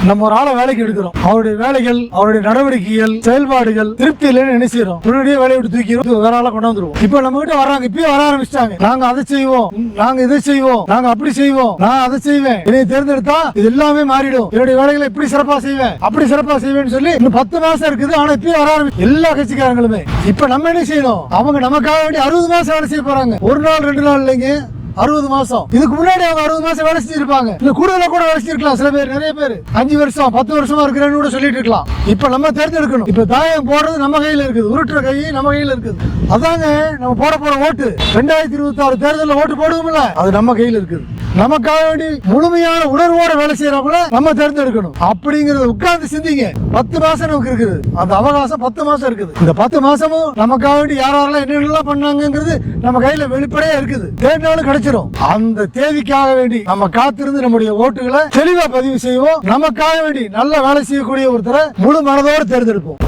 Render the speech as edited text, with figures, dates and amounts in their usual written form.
நம்ம ஒரு ஆளை வேலைக்கு எடுக்கிறோம், அவருடைய வேலைகள், அவருடைய நடவடிக்கைகள், செயல்பாடுகள் திருப்தி இல்லைன்னு என்ன செய்யறோம், முன்னாடியே வேலையை விட்டு தூக்கிறோம், வேற ஆளை கொண்டு வந்துருவோம். இப்ப நம்ம கிட்ட வர்றாங்க, இப்பயே வர ஆரம்பிச்சிட்டாங்க. நாங்க அதை செய்வோம், நாங்க இதை செய்வோம், நாங்க அப்படி செய்வோம், நான் அதை செய்வேன், என்னை தேர்ந்தெடுத்தா இது எல்லாமே மாறிடும், என்னுடைய வேலைகளை இப்படி சிறப்பா செய்வேன், அப்படி சிறப்பா செய்வேன்னு சொல்லி இன்னும் 10 மாசம் இருக்குது. ஆனா இப்பயே வர ஆரம்பிச்சு எல்லா கட்சிக்காரங்களுமே. இப்ப நம்ம என்ன செய்யணும், அவங்க நமக்காக வேண்டி 60 மாசம் வேலை செய்ய போறாங்க. ஒரு நாள் 2 நாள் இல்லைங்க, 60 மாசம். இதுக்கு முன்னாடி அவங்க 60 மாசம் வேலை செஞ்சிருப்பாங்க, இல்ல கூடுதலா கூட வேலை செஞ்சிருக்கலாம். சில பேர், நிறைய பேர் 5 வருஷம் 10 வருஷமா இருக்கிறேன்னு கூட சொல்லிட்டு இருக்கலாம். இப்ப நம்ம தேர்ந்தெடுக்கணும். இப்ப தாயம் போடுறது நம்ம கையில இருக்குது, உருட்டுற கை நம்ம கையில இருக்குது. அதாங்க நம்ம போற ஓட்டு. 2026 தேர்தலில் ஓட்டு போடுவோம்ல, அது நம்ம கையில இருக்குது. நமக்காக வேண்டி முழுமையான உணர்வோட வேலை செய்யறவங்கள நம்ம தேர்ந்தெடுக்கணும். அப்படிங்கறத உட்கார்ந்து சிந்திங்க. 10 மாசம் நமக்கு இருக்குது, அந்த அவகாசம் 10 மாசம் இருக்குது. இந்த 10 மாசமும் நமக்காக வேண்டி யாரெல்லாம் என்னென்னலாம் பண்ணாங்கிறது நம்ம கையில வெளிப்படையா இருக்குது. தேர்தலும் கிடைச்சிடும். அந்த தேதிக்காக வேண்டி நம்ம காத்திருந்து நம்முடைய ஓட்டுகளை தெளிவா பதிவு செய்வோம். நமக்காக வேண்டி நல்ல வேலை செய்யக்கூடிய ஒருத்தரை முழு மனதோடு தேர்ந்தெடுப்போம்.